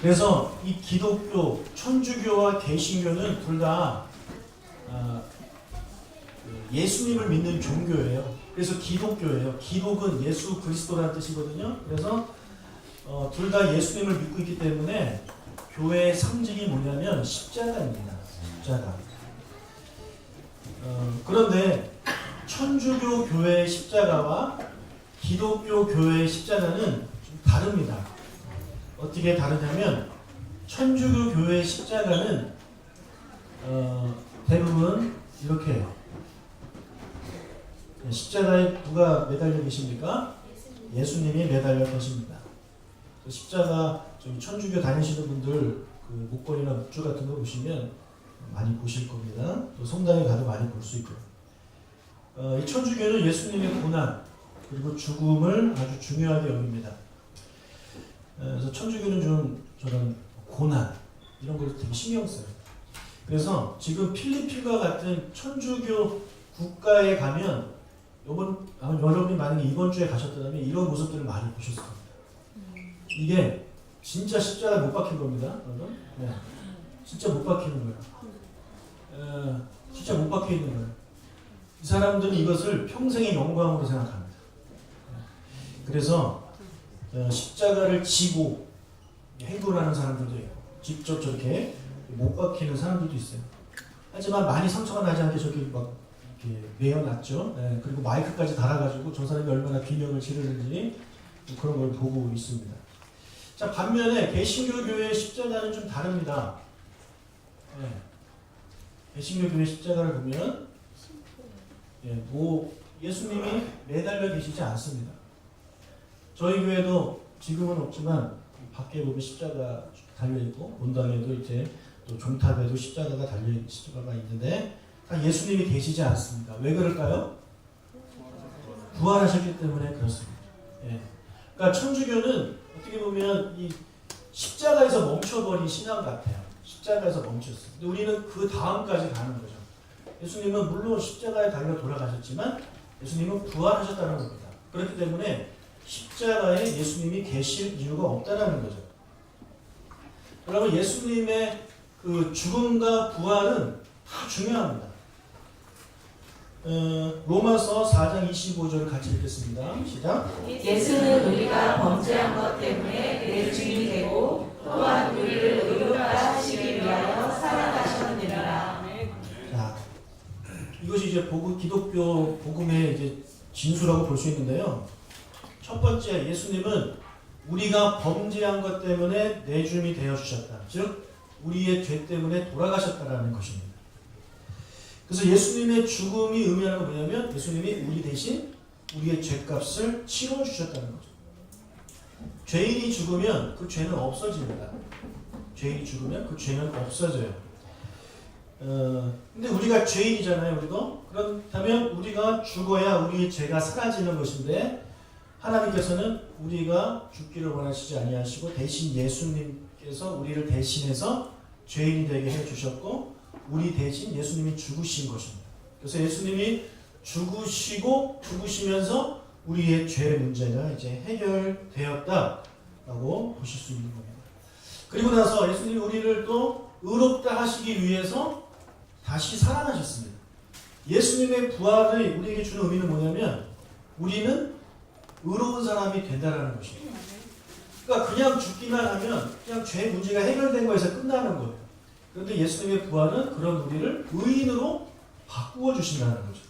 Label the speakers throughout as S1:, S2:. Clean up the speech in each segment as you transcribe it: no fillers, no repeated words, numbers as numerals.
S1: 그래서 이 기독교, 천주교와 개신교는 둘 다 예수님을 믿는 종교예요. 그래서 기독교예요. 기독은 예수 그리스도라는 뜻이거든요. 그래서 둘 다 예수님을 믿고 있기 때문에 교회의 상징이 뭐냐면 십자가입니다. 십자가. 그런데 천주교 교회의 십자가와 기독교 교회의 십자가는 좀 다릅니다. 어떻게 다르냐면 천주교 교회의 십자가는 대부분 이렇게 십자가에 누가 매달려 계십니까? 예수님이 매달려 계십니다. 십자가 천주교 다니시는 분들 그 목걸이나 묵주 같은 거 보시면 많이 보실 겁니다. 또 성당에 가도 많이 볼 수 있고요. 이 천주교는 예수님의 고난 그리고 죽음을 아주 중요하게 여깁니다. 그래서 천주교는 좀 저런 고난 이런 걸 되게 신경 써요. 그래서 지금 필리핀과 같은 천주교 국가에 가면 여러분이 만약에 이번 주에 가셨다면 이런 모습들을 많이 보셨을 겁니다. 이게 진짜 십자가 못 박힌 겁니다. 여러분. 네. 진짜 못 박히는 거예요. 진짜 못 박혀 있는 거예요. 이 사람들은 이것을 평생의 영광으로 생각합니다. 그래서 십자가를 지고 행군하는 사람들도 있고 직접 저렇게 못 박히는 사람들도 있어요. 하지만 많이 상처가 나지 않게 저기 막 이렇게 메어놨죠. 네, 그리고 마이크까지 달아가지고 저 사람이 얼마나 비명을 지르는지 그런 걸 보고 있습니다. 자, 반면에 개신교 교회의 십자가는 좀 다릅니다. 네. 개신교 교회 십자가를 보면 예수님이 매달려 계시지 않습니다. 저희 교회도 지금은 없지만 밖에 보면 십자가 달려 있고 본당에도 이제 또 종탑에도 십자가가 있는데 다 예수님이 계시지 않습니다. 왜 그럴까요? 부활하셨기 때문에 그렇습니다. 예. 그러니까 천주교는 어떻게 보면 이 십자가에서 멈춰버린 신앙 같아요. 십자가에서 멈췄어요. 근데 우리는 그 다음까지 가는 거죠. 예수님은 물론 십자가에 달려 돌아가셨지만 예수님은 부활하셨다는 겁니다. 그렇기 때문에 십자가에 예수님이 계실 이유가 없다는 거죠. 여러분, 예수님의 그 죽음과 부활은 다 중요합니다. 로마서 4장 25절을 같이 읽겠습니다. 시작.
S2: 예수는 우리가 범죄한 것 때문에 내 주인이 되고 또한 우리를 의롭다 하시기 위하여 살아가셨느니라.
S1: 자, 이것이 이제 기독교 복음의 이제 진수라고 볼 수 있는데요. 첫 번째, 예수님은 우리가 범죄한 것 때문에 내줌이 되어 주셨다. 즉, 우리의 죄 때문에 돌아가셨다라는 것입니다. 그래서 예수님의 죽음이 의미하는 건 뭐냐면 예수님이 우리 대신 우리의 죄값을 치러 주셨다는 거죠. 죄인이 죽으면 그 죄는 없어집니다. 죄인이 죽으면 그 죄는 없어져요. 근데 우리가 죄인이잖아요, 우리도. 그렇다면 우리가 죽어야 우리의 죄가 사라지는 것인데 하나님께서는 우리가 죽기를 원하시지 아니하시고 대신 예수님께서 우리를 대신해서 죄인이 되게 해주셨고 우리 대신 예수님이 죽으신 것입니다. 그래서 예수님이 죽으시면서 우리의 죄 문제가 이제 해결되었다라고 보실 수 있는 겁니다. 그리고 나서 예수님이 우리를 또 의롭다 하시기 위해서 다시 살아나셨습니다. 예수님의 부활이 우리에게 주는 의미는 뭐냐면 우리는 의로운 사람이 된다는 것입니다. 그러니까 그냥 죽기만 하면 그냥 죄 문제가 해결된 거에서 끝나는 거예요. 그런데 예수님의 부활은 그런 우리를 의인으로 바꾸어 주신다는 거죠.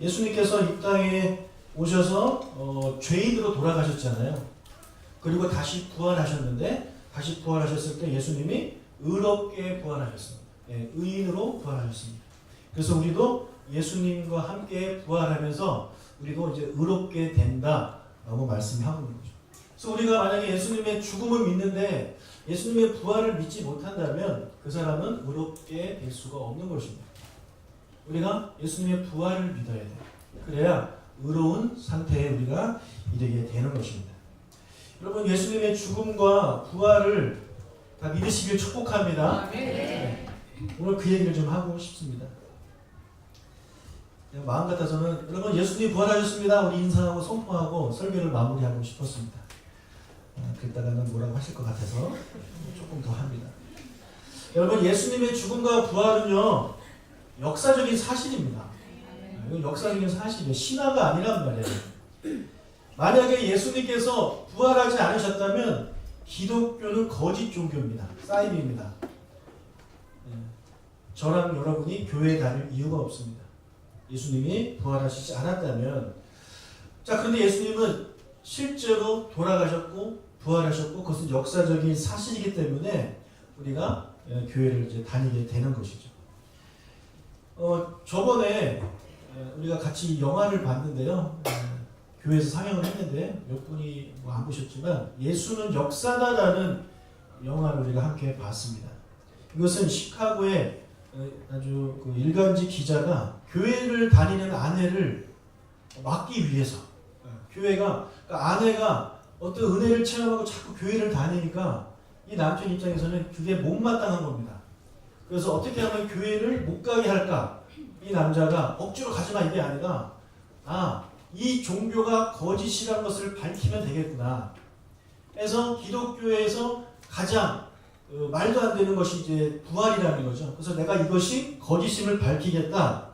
S1: 예수님께서 이 땅에 오셔서 죄인으로 돌아가셨잖아요. 그리고 다시 부활하셨는데 다시 부활하셨을 때 예수님이 의롭게 부활하셨습니다. 네, 의인으로 부활하셨습니다. 그래서 우리도 예수님과 함께 부활하면서 우리도 이제 의롭게 된다라고 말씀하고 있는 거죠. 그래서 우리가 만약에 예수님의 죽음을 믿는데 예수님의 부활을 믿지 못한다면 그 사람은 의롭게 될 수가 없는 것입니다. 우리가 예수님의 부활을 믿어야 돼요. 그래야 의로운 상태에 우리가 이르게 되는 것입니다. 여러분, 예수님의 죽음과 부활을 다 믿으시길 축복합니다. 네. 오늘 그 얘기를 좀 하고 싶습니다. 마음 같아서는 여러분 예수님이 부활하셨습니다. 우리 인사하고 선포하고 설교를 마무리하고 싶었습니다. 그랬다가는 뭐라고 하실 것 같아서 조금 더 합니다. 여러분, 예수님의 죽음과 부활은요 역사적인 사실입니다. 이건 역사적인 사실이에요. 신화가 아니란 말이에요. 만약에 예수님께서 부활하지 않으셨다면 기독교는 거짓 종교입니다. 사이비입니다. 저랑 여러분이 교회에 다닐 이유가 없습니다. 예수님이 부활하시지 않았다면. 자, 그런데 예수님은 실제로 돌아가셨고 부활하셨고 그것은 역사적인 사실이기 때문에 우리가 교회를 이제 다니게 되는 것이죠. 저번에 우리가 같이 영화를 봤는데요. 교회에서 상영을 했는데 몇 분이 안 보셨지만 예수는 역사다라는 영화를 우리가 함께 봤습니다. 이것은 시카고의 아주 그 일간지 기자가 교회를 다니는 아내를 막기 위해서 교회가 그러니까 아내가 어떤 은혜를 체험하고 자꾸 교회를 다니니까 이 남편 입장에서는 그게 못마땅한 겁니다. 그래서 어떻게 하면 교회를 못 가게 할까? 이 남자가 억지로 가지마 이게 아니라 이 종교가 거짓이라는 것을 밝히면 되겠구나. 그래서 기독교에서 가장 말도 안 되는 것이 이제 부활이라는 거죠. 그래서 내가 이것이 거짓임을 밝히겠다.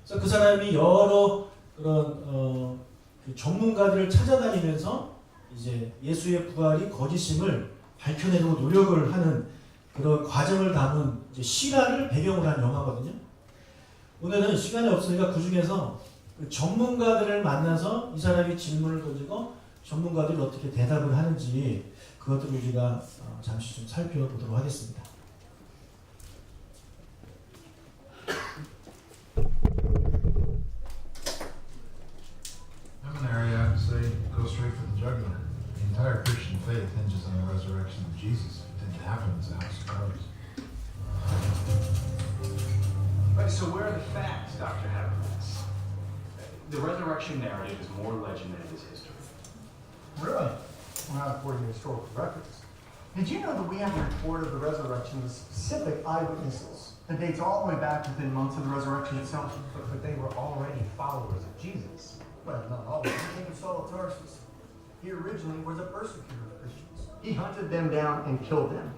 S1: 그래서 그 사람이 여러 그런 그 전문가들을 찾아다니면서 이제 예수의 부활이 거짓임을 밝혀내려고 노력을 하는 그런 과정을 담은 이제 실화를 배경으로 한 영화거든요. 오늘은 시간이 없으니까 그 중에서 그 전문가들을 만나서 이 사람이 질문을 던지고 전문가들이 어떻게 대답을 하는지 그것들을 우리가 잠시 좀 살펴보도록 하겠습니다.
S3: Seminary, I would say, go straight for the jugular. The entire Christian faith hinges on the resurrection of Jesus. If it didn't happen, it's a house of cards.
S4: Right, so where are the facts, Dr. Habermas? The resurrection narrative is more legend than it is history.
S5: Really? Well, not according to historical records. Did you know that we have a report of the resurrection with specific eyewitnesses that dates all the way back within months of the resurrection itself?
S6: But they were already followers of Jesus.
S5: Well, not all of them. Think of Saul of Tarsus. He originally was a persecutor of Christians. He hunted them down and killed them.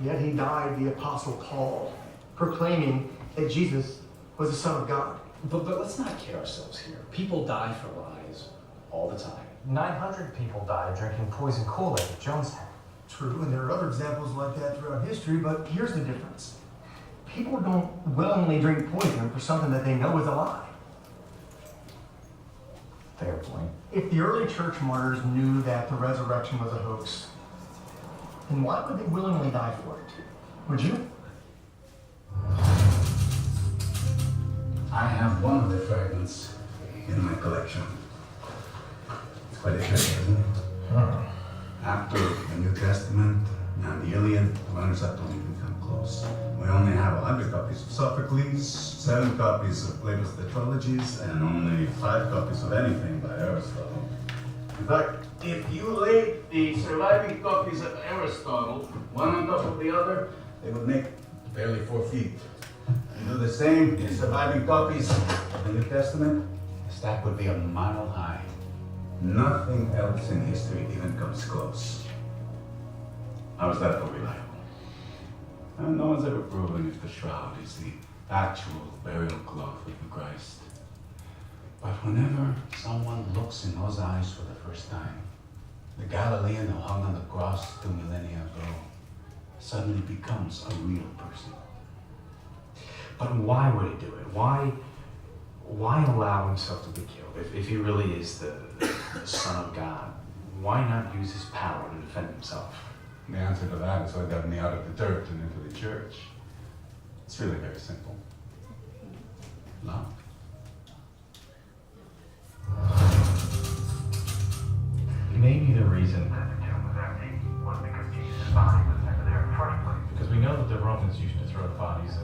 S5: Yet he died the Apostle Paul, proclaiming that Jesus was the Son of God.
S4: But let's not kid ourselves here. People die for lies all the time.
S6: 900 people died drinking poison Kool-Aid at Jonestown.
S5: True, and there are other examples like that throughout history, but here's the difference. People don't willingly drink poison for something that they know is a lie.
S6: Fair point.
S5: If the early church martyrs knew that the resurrection was a hoax, then why would they willingly die for it? Would you?
S7: I have one of the fragments in my collection. It's quite interesting, isn't it? After the New Testament and the Iliad, the runners up don't even come close. We only have 100 copies of Sophocles, 7 copies of Plato's Tetralogies, and only 5 copies of anything by Aristotle. In fact, if you laid the surviving copies of Aristotle, one on top of the other, they would make barely 4 feet. And do the same in surviving copies of the New Testament, the stack would be a mile high. Nothing else in history even comes close. How is that for reliable? And no one's ever proven if the shroud is the actual burial cloth of the Christ. But whenever someone looks in those eyes for the first time, the Galilean who hung on the cross 2 millennia ago suddenly becomes a real person.
S4: But why would he do it? Why allow himself to be killed? If he really is the Son of God, why not use his power to defend himself?
S7: The answer to that is so he got me out of the dirt and into the church. It's really very simple. Love.
S6: Maybe the reason that the tomb was empty was because Jesus' body was never there in the first place. Because we know that the Romans used to throw the bodies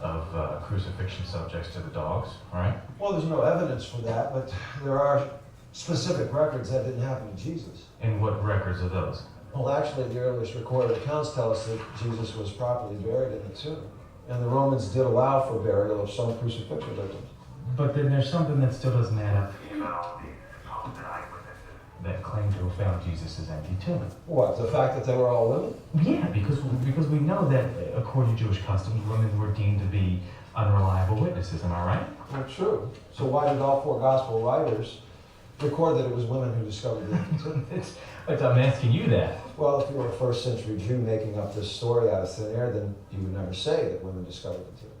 S6: of crucifixion subjects to the dogs, right?
S8: Well, there's no evidence for that, but there are specific records that didn't happen to Jesus.
S6: And what records are those?
S8: Well, actually, the earliest recorded accounts tell us that Jesus was properly buried in the tomb. And the Romans did allow for burial of some crucifixion victims.
S6: But then there's something that still doesn't add up.
S5: But all these supposed eyewitnesses
S6: That claim to have found Jesus' empty tomb.
S8: What, the fact that they were all women?
S6: Yeah, because we know that according to Jewish customs, women were deemed to be unreliable witnesses. Am I right?
S8: Not true. So why did all four gospel writers record that it was women who discovered the empty tomb?
S6: I'm asking you that.
S8: Well, if you were a first century Jew making up this story out of thin air, then you would never say that women discovered the tomb.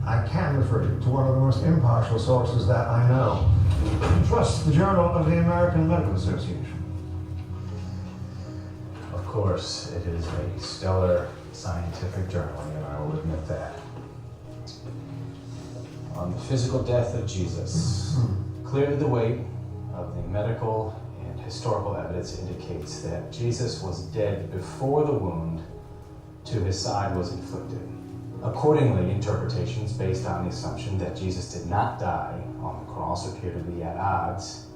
S3: I can refer you to one of the most impartial sources that I know. Trust the Journal of the American Medical Association.
S4: Of course, it is a stellar scientific journal, and I will admit that. On the physical death of Jesus, clearly the weight of the medical and historical evidence indicates that Jesus was dead before the wound to his side was inflicted. Accordingly, interpretations based on the assumption that Jesus did not die on the cross appear to be at odds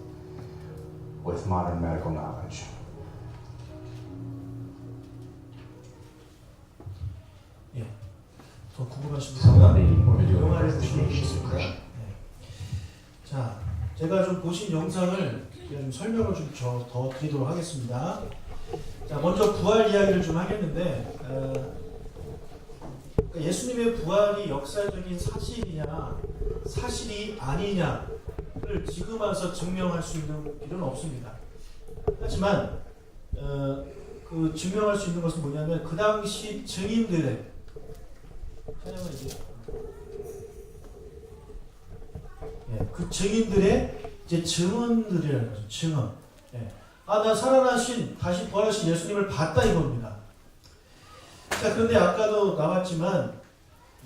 S4: with modern medical knowledge.
S1: 더 궁금하신
S6: Somebody
S1: 분은
S6: will do an
S1: 영화를 보시면
S6: investigation.
S1: 되겠습니다. 네. 자, 제가 좀 보신 영상을 좀 설명을 좀 더 드리도록 하겠습니다. 자, 먼저 부활 이야기를 좀 하겠는데, 예수님의 부활이 역사적인 사실이냐, 사실이 아니냐를 지금 와서 증명할 수 있는 필요는 없습니다. 하지만 그 증명할 수 있는 것은 뭐냐면 그 당시 증인들의 그 증인들의 이제 증언들이라는 거죠. 증언. 나 살아나신 다시 부활하신 예수님을 봤다 이겁니다. 자, 그런데 아까도 나왔지만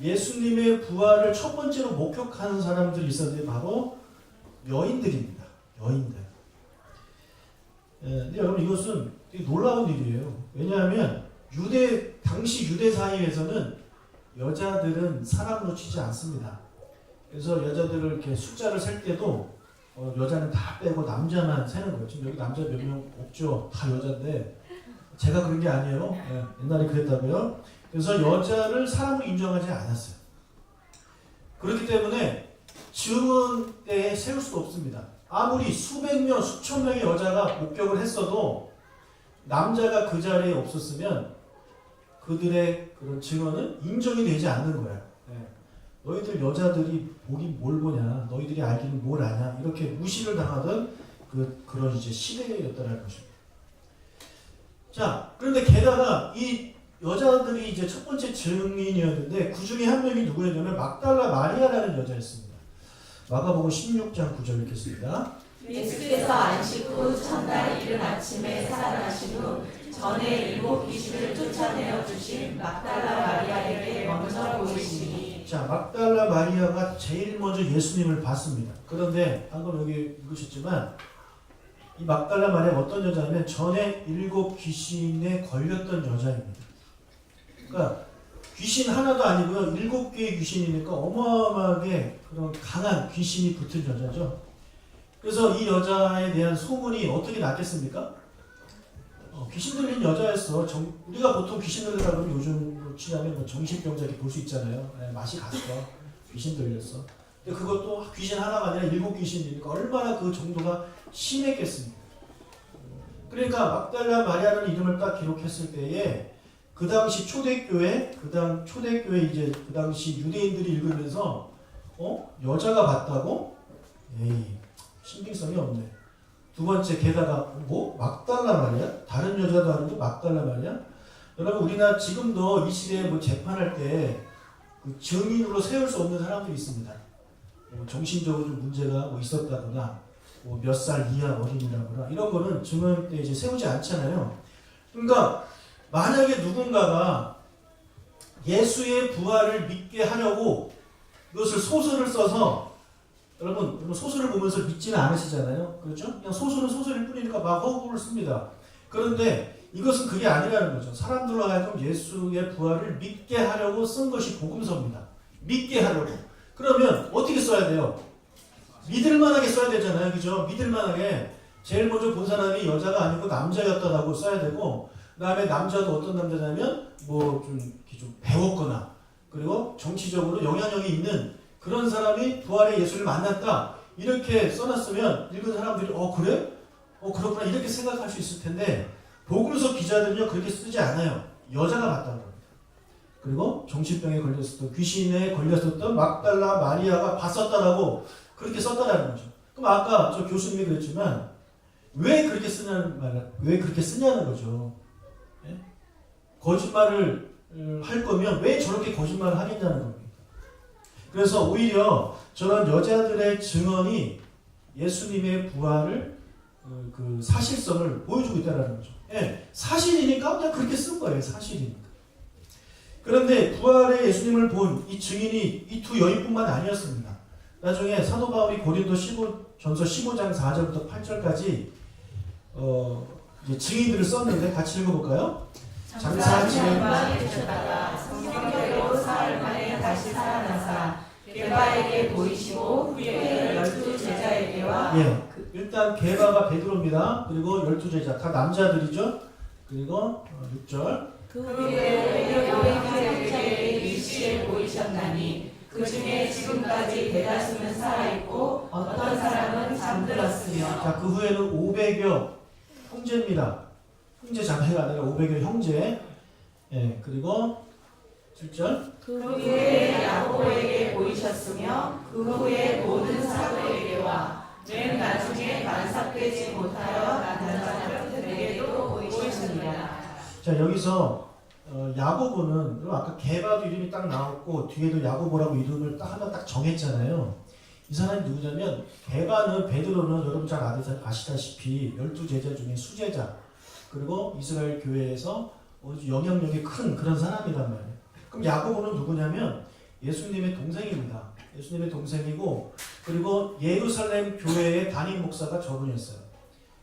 S1: 예수님의 부활을 첫 번째로 목격하는 사람들이 있었는데 바로 여인들입니다. 여인들. 근데 여러분 이것은 되게 놀라운 일이에요. 왜냐하면 당시 유대 사회에서는 여자들은 사람으로 치지 않습니다. 그래서 여자들을 이렇게 숫자를 셀 때도 여자는 다 빼고 남자만 세는 거예요. 지금 여기 남자 몇 명 없죠? 다 여자인데 제가 그런 게 아니에요. 옛날에 그랬다고요. 그래서 여자를 사람으로 인정하지 않았어요. 그렇기 때문에 증언대에 세울 수가 없습니다. 아무리 수백 명, 수천 명의 여자가 목격을 했어도 남자가 그 자리에 없었으면 그들의 그런 증언은 인정이 되지 않는 거야. 너희들 여자들이 보긴 뭘 보냐, 너희들이 알기는 뭘 아냐, 이렇게 무시를 당하던 그런 이제 시대였다는 것입니다. 자, 그런데 게다가 이 여자들이 이제 첫 번째 증인이었는데 그 중에 한 명이 누구였냐면 막달라 마리아라는 여자였습니다. 마가복음 16장 9절 읽겠습니다.
S2: 예수께서 안식 후 첫날 이른 아침에 살아나신 후 전에 7 귀신을 쫓아내어 주신 막달라 마리아에게 먼저 보이시니.
S1: 자, 막달라 마리아가 제일 먼저 예수님을 봤습니다. 그런데 방금 여기 읽으셨지만 이 막달라 마리아가 어떤 여자냐면 전에 7 귀신에 걸렸던 여자입니다. 그러니까 귀신 하나도 아니고요. 7개의 귀신이니까 어마어마하게 그런 강한 귀신이 붙은 여자죠. 그래서 이 여자에 대한 소문이 어떻게 났겠습니까? 귀신 들린 여자였어. 우리가 보통 귀신 들리다 그러면 요즘 치자면 뭐 정신병자 이렇게 볼 수 있잖아요. 맛이 갔어. 귀신 들렸어. 근데 그것도 귀신 하나가 아니라 7 귀신이니까 얼마나 그 정도가 심했겠습니까? 그러니까 막달라 마리아라는 이름을 딱 기록했을 때에 그 당시 초대교회 이제 그 당시 유대인들이 읽으면서 여자가 봤다고? 에이, 신빙성이 없네. 두 번째, 게다가 막달라 마리아? 다른 여자도 아니고 막달라 마리아? 여러분, 우리나라 지금도 이 시대에 뭐 재판할 때 그 증인으로 세울 수 없는 사람들이 있습니다. 정신적으로 좀 문제가 있었다거나 몇 살 이하 어린이라거나 이런 거는 증언 때 이제 세우지 않잖아요. 그러니까 만약에 누군가가 예수의 부활을 믿게 하려고 이것을 소설을 써서 여러분 소설을 보면서 믿지는 않으시잖아요. 그렇죠? 그냥 소설은 소설일 뿐이니까 막 허구를 씁니다. 그런데 이것은 그게 아니라는 거죠. 사람들로 하여금 예수의 부활을 믿게 하려고 쓴 것이 복음서입니다. 믿게 하려고. 그러면 어떻게 써야 돼요? 믿을만하게 써야 되잖아요. 그죠? 믿을만하게. 제일 먼저 본 사람이 여자가 아니고 남자였다라고 써야 되고, 그 다음에 남자도 어떤 남자냐면 좀 배웠거나 그리고 정치적으로 영향력이 있는 그런 사람이 부활의 예수를 만났다. 이렇게 써놨으면 읽은 사람들이 그래? 그렇구나 이렇게 생각할 수 있을 텐데 복음서 기자들은요 그렇게 쓰지 않아요. 여자가 봤다는 겁니다. 그리고 정신병에 걸렸었던 귀신에 걸렸었던 막달라 마리아가 봤었다라고 그렇게 썼다라는 거죠. 그럼 아까 저 교수님이 그랬지만 왜 그렇게 쓰냐는 거죠. 예? 거짓말을 할 거면 왜 저렇게 거짓말을 하겠냐는 겁니다. 그래서 오히려 저런 여자들의 증언이 예수님의 부활을 그 사실성을 보여주고 있다는 거죠. 예, 사실이니까 그냥 그렇게 쓴 거예요. 사실이니까. 그런데 부활의 예수님을 본 이 증인이 이 두 여인뿐만 아니었습니다. 나중에 사도 바울이 고린도 전서 15장 4절부터 8절까지 이제 증인들을 썼는데 같이 읽어볼까요?
S2: 장사 지내방에 계셨다가 성경대로 사흘 만에 다시 살아나사 게바에게 보이시고 후에 12 제자에게와
S1: 일단 게바가 베드로입니다. 그리고 12 제자 다 남자들이죠. 그리고 6절
S2: 그 후에 여호와에게 일시에 보이셨나니 그 중에 지금까지 대다수는 살아있고 어떤 사람은 잠들었으며
S1: 자, 그 후에는 500여 형제입니다. 형제 자매가 아니라 500여 형제. 예, 그리고 7절.
S2: 그 후에 야고보에게 보이셨으며 그 후에 모든 사도에게와 맨 나중에 만삭되지 못하여 남은 자들에게도 보이셨느니라.
S1: 자, 여기서 야고보는 아까 게바도 이름이 딱 나왔고 뒤에도 야고보라고 이름을 딱 하나 딱 정했잖아요. 이 사람이 누구냐면 게바는 베드로는 여러분 잘 아시다시피 12 제자 중에 수제자 그리고 이스라엘 교회에서 영향력이 큰 그런 사람이란 말이에요. 그럼 야고보는 누구냐면 예수님의 동생입니다. 예수님의 동생이고 그리고 예루살렘 교회의 담임 목사가 저분이었어요.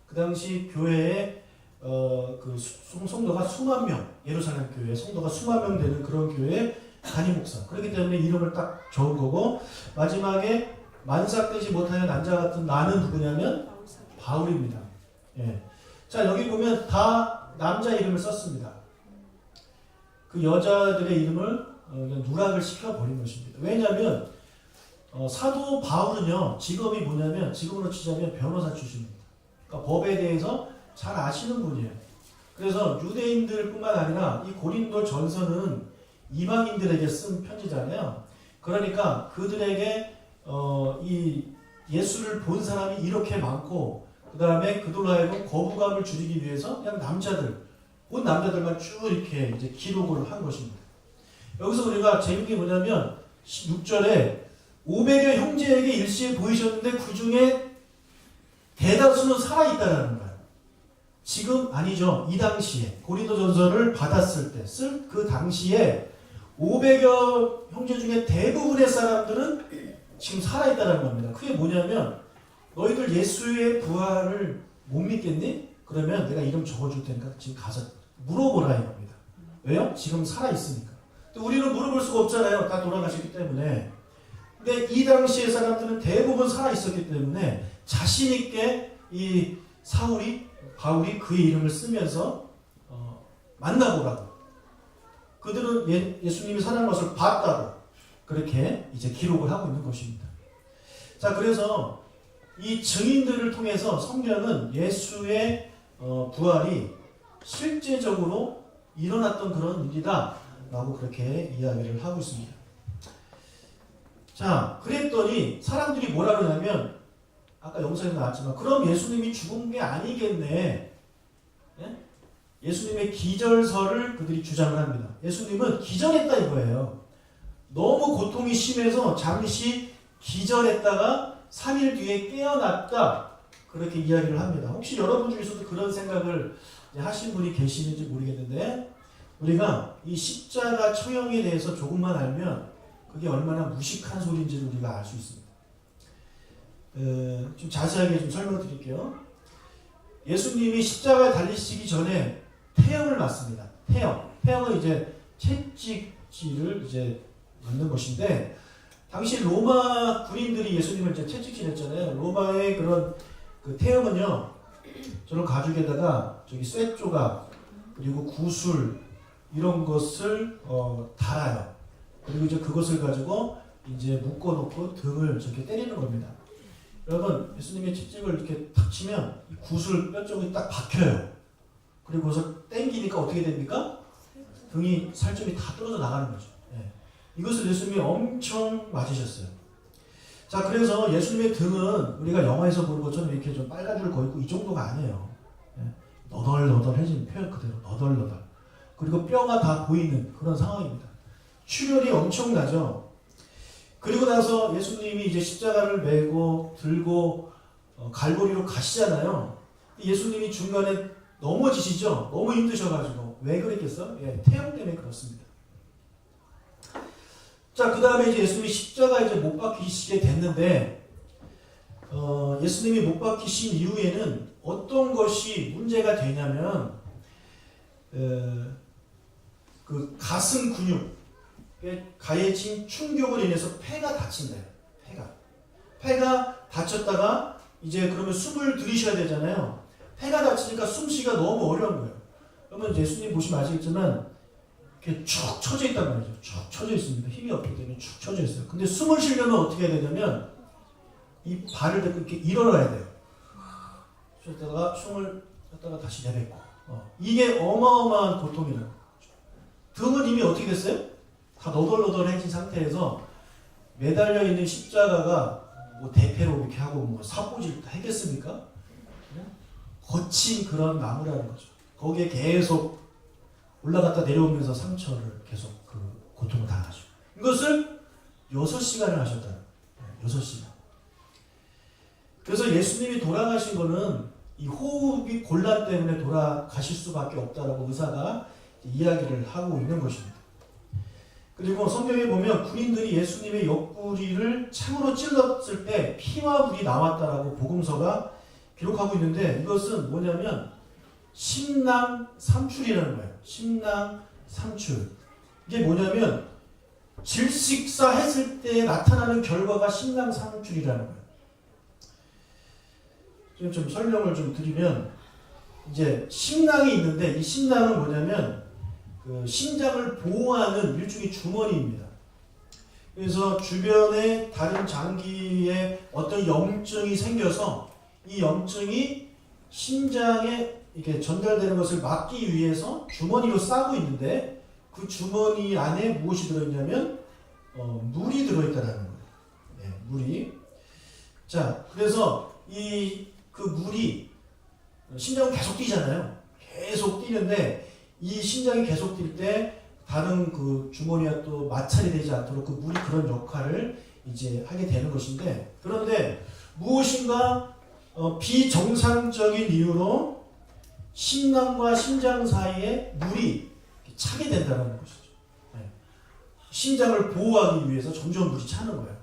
S1: 그 당시 교회에 그 성도가 수만 명, 예루살렘 교회 성도가 수만 명 되는 그런 교회의 담임 목사. 그렇기 때문에 이름을 딱 적은 거고 마지막에 만삭되지 못하는 남자 같은 나는 누구냐면 바울입니다. 예. 자, 여기 보면 다 남자 이름을 썼습니다. 그 여자들의 이름을 그냥 누락을 시켜버린 것입니다. 왜냐하면 사도 바울은요 직업이 뭐냐면 지금으로 치자면 변호사 출신입니다. 그러니까 법에 대해서 잘 아시는 분이에요. 그래서 유대인들뿐만 아니라 이 고린도 전서는 이방인들에게 쓴 편지잖아요. 그러니까 그들에게 이 예수를 본 사람이 이렇게 많고 그 다음에 그들로 하여금 거부감을 줄이기 위해서 그냥 본 남자들만 쭉 이렇게 이제 기록을 한 것입니다. 여기서 우리가 재밌는 게 뭐냐면 6절에 500여 형제에게 일시에 보이셨는데 그 중에 대다수는 살아있다라는 거예요. 지금 아니죠. 이 당시에 고린도전서를 받았을 때 쓸 그 당시에 500여 형제 중에 대부분의 사람들은 지금 살아있다는 겁니다. 그게 뭐냐면 너희들 예수의 부활을 못 믿겠니? 그러면 내가 이름 적어줄 테니까 지금 가서 물어보라 이겁니다. 왜요? 지금 살아있으니까. 근데 우리는 물어볼 수가 없잖아요. 다 돌아가셨기 때문에. 근데 이 당시의 사람들은 대부분 살아있었기 때문에 자신있게 이 바울이 그의 이름을 쓰면서 만나보라고. 그들은 예수님이 살아난 것을 봤다고 그렇게 이제 기록을 하고 있는 것입니다. 자, 그래서 이 증인들을 통해서 성경은 예수의 부활이 실제적으로 일어났던 그런 일이다 라고 그렇게 이야기를 하고 있습니다. 자, 그랬더니 사람들이 뭐라 그러냐면 아까 영상에 나왔지만 그럼 예수님이 죽은 게 아니겠네. 예? 예수님의 기절설을 그들이 주장을 합니다. 예수님은 기절했다 이거예요. 너무 고통이 심해서 잠시 기절했다가 3일 뒤에 깨어났다. 그렇게 이야기를 합니다. 혹시 여러분 중에서도 그런 생각을 하신 분이 계시는지 모르겠는데 우리가 이 십자가 처형에 대해서 조금만 알면 그게 얼마나 무식한 소리인지를 우리가 알 수 있습니다. 좀 자세하게 좀 설명드릴게요. 예수님이 십자가에 달리시기 전에 태형을 맞습니다. 태형은 이제 채찍질을 이제 맞는 것인데 당시 로마 군인들이 예수님을 이제 채찍질했잖아요. 로마의 그런 그 태형은요, 저런 가죽에다가 저기 쇠 조각 그리고 구슬 이런 것을 달아요. 그리고 이제 그것을 가지고 이제 묶어놓고 등을 저렇게 때리는 겁니다. 여러분 예수님의 채찍을 이렇게 탁 치면 이 구슬 뼈 쪽이 딱 박혀요. 그리고서 땡기니까 어떻게 됩니까? 등이 살점이 다 떨어져 나가는 거죠. 예. 이것을 예수님이 엄청 맞으셨어요. 자, 그래서 예수님의 등은 우리가 영화에서 보는 것처럼 이렇게 좀 빨간 줄 거 있고 이 정도가 아니에요. 예. 너덜너덜해진 표현 그대로 너덜너덜. 그리고 뼈가 다 보이는 그런 상황입니다. 출혈이 엄청나죠. 그리고 나서 예수님이 이제 십자가를 메고 들고 갈보리로 가시잖아요. 예수님이 중간에 넘어지시죠. 너무 힘드셔가지고. 왜 그랬겠어? 예, 태양 때문에 그렇습니다. 자, 그 다음에 이제 예수님이 십자가에 이제 못 박히시게 됐는데, 예수님이 못 박히신 이후에는 어떤 것이 문제가 되냐면, 그 가슴 근육에 가해진 충격으로 인해서 폐가 다친대요. 폐가 다쳤다가 이제 그러면 숨을 들이셔야 되잖아요. 폐가 다치니까 숨쉬기가 너무 어려운 거예요. 그러면 예수님 보시면 아시겠지만 이렇게 축 처져 있단 말이죠. 축 처져 있습니다. 힘이 없기 때문에 축 처져 있어요. 근데 숨을 쉬려면 어떻게 해야 되냐면 이 발을 대고 이렇게 일어나야 돼요. 쉬었다가 숨을 쉬었다가 다시 내뱉고. 이게 어마어마한 고통이라는 거죠. 등은 이미 어떻게 됐어요? 다 너덜너덜해진 상태에서 매달려 있는 십자가가 뭐 대패로 이렇게 하고 뭐 사포질 하겠습니까? 거친 그런 나무라는 거죠. 거기에 계속 올라갔다 내려오면서 상처를 계속 그 고통을 당하죠. 이것을 6시간을 하셨다. 6시간. 그래서 예수님이 돌아가신 거는 이 호흡이 곤란 때문에 돌아가실 수밖에 없다라고 의사가 이야기를 하고 있는 것입니다. 그리고 성경에 보면 군인들이 예수님의 옆구리를 창으로 찔렀을 때 피와 불이 나왔다라고 복음서가 기록하고 있는데 이것은 뭐냐면 심낭삼출이라는 거예요. 심낭삼출. 이게 뭐냐면 질식사 했을 때 나타나는 결과가 심낭삼출이라는 거예요. 좀 설명을 좀 드리면 이제 심낭이 있는데 이 심낭은 뭐냐면 그 심장을 보호하는 일종의 주머니입니다. 그래서 주변에 다른 장기에 어떤 염증이 생겨서 이 염증이 심장에 이렇게 전달되는 것을 막기 위해서 주머니로 싸고 있는데 그 주머니 안에 무엇이 들어있냐면 물이 들어있다라는 거예요. 네, 물이. 자, 그래서 그 물이 심장은 계속 뛰잖아요. 계속 뛰는데 이 심장이 계속 뛸 때 다른 그 주머니와 또 마찰이 되지 않도록 그 물이 그런 역할을 이제 하게 되는 것인데 그런데 무엇인가 비정상적인 이유로 심낭과 심장 사이에 물이 차게 된다는 것이죠. 네. 심장을 보호하기 위해서 점점 물이 차는 거예요.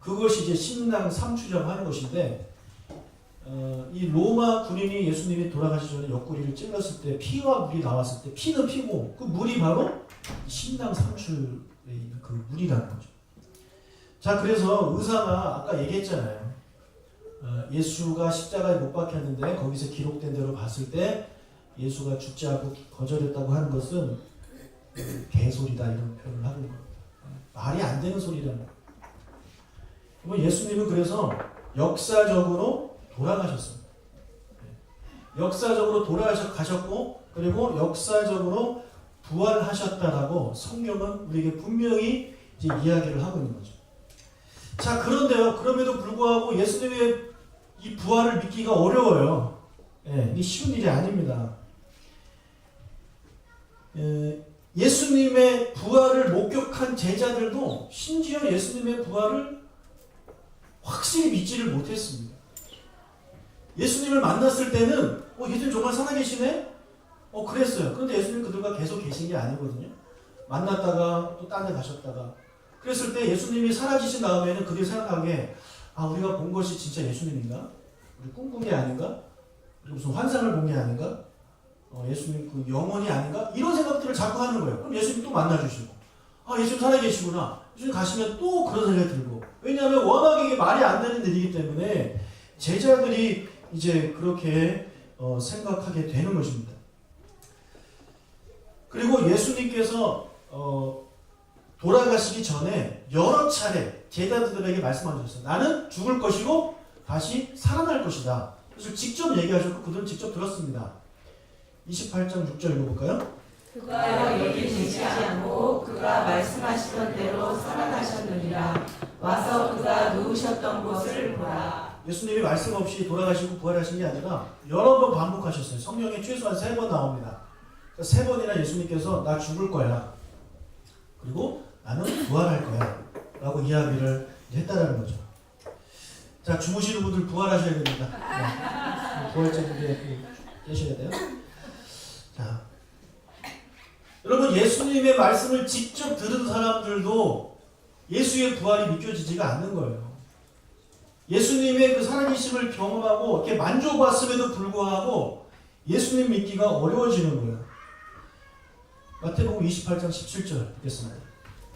S1: 그것이 이제 심낭삼출이라고 하는 것인데 이 로마 군인이 예수님이 돌아가시기 전에 옆구리를 찔렀을 때 피와 물이 나왔을 때 피는 피고 그 물이 바로 심낭삼출에 있는 그 물이라는 거죠. 자, 그래서 의사가 아까 얘기했잖아요. 예수가 십자가에 못 박혔는데 거기서 기록된 대로 봤을 때 예수가 죽지 않고 거절했다고 하는 것은 개소리다 이런 표현을 하는 거예요. 말이 안 되는 소리라는 거예요. 예수님은 그래서 역사적으로 돌아가셨습니다. 역사적으로 돌아가셨고 그리고 역사적으로 부활하셨다라고 성경은 우리에게 분명히 이제 이야기를 하고 있는 거죠. 자, 그런데요. 그럼에도 불구하고 예수님의 이 부활을 믿기가 어려워요. 이게 쉬운 일이 아닙니다. 예수님의 부활을 목격한 제자들도 심지어 예수님의 부활을 확실히 믿지를 못했습니다. 예수님을 만났을 때는 예수님 정말 살아계시네? 그랬어요. 그런데 예수님 그들과 계속 계신 게 아니거든요. 만났다가 또 딴 데 가셨다가 그랬을 때 예수님이 사라지신 다음에는 그들이 생각하기에 우리가 본 것이 진짜 예수님인가? 우리 꿈꾼 게 아닌가? 우리 무슨 환상을 본 게 아닌가? 예수님 그 영혼이 아닌가? 이런 생각들을 자꾸 하는 거예요. 그럼 예수님 또 만나주시고 예수님 살아계시구나. 예수님 가시면 또 그런 생각이 들고 왜냐하면 워낙에 이게 말이 안 되는 일이기 때문에 제자들이 이제 그렇게 생각하게 되는 것입니다. 그리고 예수님께서 돌아가시기 전에 여러 차례 제자들에게 말씀하셨어요. 나는 죽을 것이고 다시 살아날 것이다. 그래서 직접 얘기하셨고 그들은 직접 들었습니다. 28장 6절 읽어볼까요?
S2: 그가 여기 계시지 않고 그가 말씀하시던 대로 살아나셨느니라. 와서 그가 누우셨던 곳을 보라.
S1: 예수님이 말씀 없이 돌아가시고 부활하신 게 아니라 여러 번 반복하셨어요. 성경에 최소한 3번 나옵니다. 그러니까 3번이나 예수님께서 나 죽을 거야. 그리고 나는 부활할 거야. 라고 이야기를 했다라는 거죠. 자, 주무시는 분들 부활하셔야 됩니다. 네. 부활절인데 계셔야 돼요. 자, 여러분 예수님의 말씀을 직접 들은 사람들도 예수의 부활이 믿겨지지가 않는 거예요. 예수님의 그 살아계심을 경험하고 이렇게 만져봤음에도 불구하고 예수님 믿기가 어려워지는 거예요. 마태복음 28장 17절 읽겠습니다.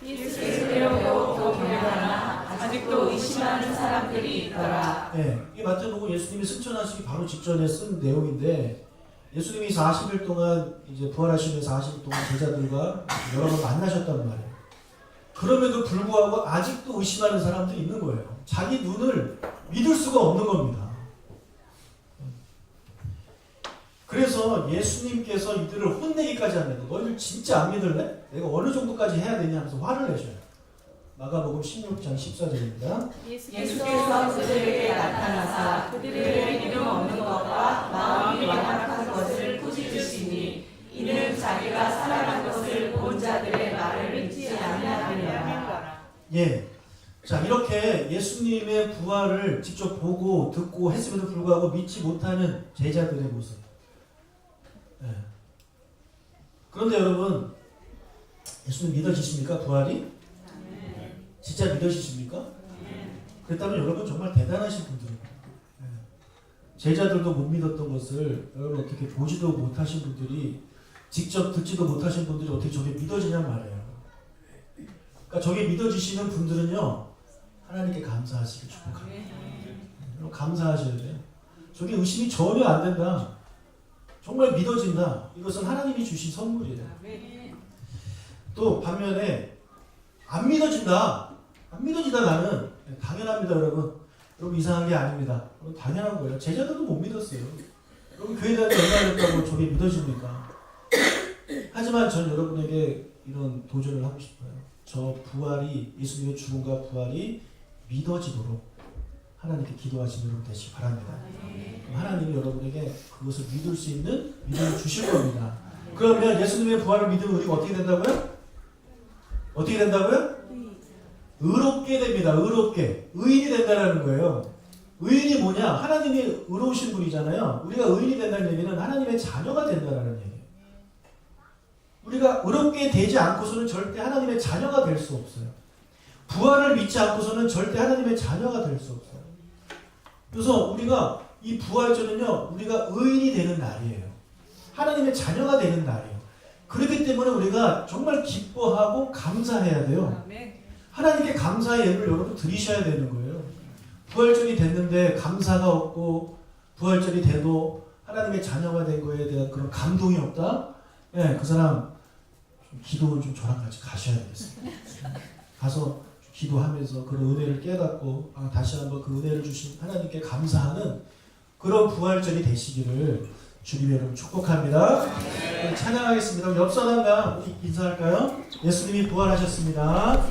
S2: 예수께로 또 경외하나 아직도 의심하는 사람들이 있더라.
S1: 네, 이 마태복음 예수님이 승천하시기 바로 직전에 쓴 내용인데 예수님이 40일 동안 이제 부활하시면서 40일 동안 제자들과 여러 번 만나셨단 말이에요. 그럼에도 불구하고 아직도 의심하는 사람들이 있는 거예요. 자기 눈을 믿을 수가 없는 겁니다. 그래서 예수님께서 이들을 혼내기까지 합니다. 너희들 진짜 안 믿을래? 내가 어느 정도까지 해야 되냐 하면서 화를 내셔요. 마가복음 16장 14절입니다.
S2: 예수께서 그들에게 나타나사 그들의 믿음 없는 것과 마음이 완악한 것을 꾸짖으시니 이는 자기가 살아난 것을 본 자들의 말을 믿지 아니하느니라.
S1: 예. 자, 이렇게 예수님의 부활을 직접 보고 듣고 했음에도 불구하고 믿지 못하는 제자들의 모습. 예. 그런데 여러분, 예수님 믿어지십니까? 부활이? 진짜 믿어지십니까? 그렇다면 여러분 정말 대단하신 분들입니다. 예. 제자들도 못 믿었던 것을 여러분 어떻게 보지도 못하신 분들이 직접 듣지도 못하신 분들이 어떻게 저게 믿어지냔 말이에요. 그러니까 저게 믿어지시는 분들은요 하나님께 감사하시길 축복합니다. 여러분 감사하셔야 돼요. 저게 의심이 전혀 안 된다. 정말 믿어진다. 이것은 하나님이 주신 선물이에요. 또 반면에 안 믿어진다. 안 믿어지다 나는 당연합니다 여러분. 여러분 이상한 게 아닙니다. 여러분 당연한 거예요. 제자들도 못 믿었어요. 여러분 교회 다니는 얼마나 됐다고 저게 믿어집니까? 하지만 전 여러분에게 이런 도전을 하고 싶어요. 저 부활이 예수님의 죽음과 부활이 믿어지도록 하나님께 기도하시는 여러분 되시기 바랍니다. 그럼 하나님이 여러분에게 그것을 믿을 수 있는 믿음을 주실 겁니다. 그러면 예수님의 부활을 믿으면 우리가 어떻게 된다고요? 어떻게 된다고요? 의롭게 됩니다. 의롭게. 의인이 된다는 거예요. 의인이 뭐냐? 하나님이 의로우신 분이잖아요. 우리가 의인이 된다는 얘기는 하나님의 자녀가 된다는 얘기예요. 우리가 의롭게 되지 않고서는 절대 하나님의 자녀가 될 수 없어요. 부활을 믿지 않고서는 절대 하나님의 자녀가 될 수 없어요. 그래서 우리가 이 부활절은요, 우리가 의인이 되는 날이에요. 하나님의 자녀가 되는 날이에요. 그렇기 때문에 우리가 정말 기뻐하고 감사해야 돼요. 하나님께 감사의 예를 여러분 드리셔야 되는 거예요. 부활절이 됐는데 감사가 없고 부활절이 돼도 하나님의 자녀가 된 거에 대한 그런 감동이 없다? 예, 그 사람 좀 기도를 좀 저랑 같이 가셔야 되겠습니다. 가서 기도하면서 그런 은혜를 깨닫고 다시 한번 그 은혜를 주신 하나님께 감사하는 그런 부활절이 되시기를 주님의 이름으로 축복합니다. 찬양하겠습니다. 옆 사람과 인사할까요? 예수님이 부활하셨습니다.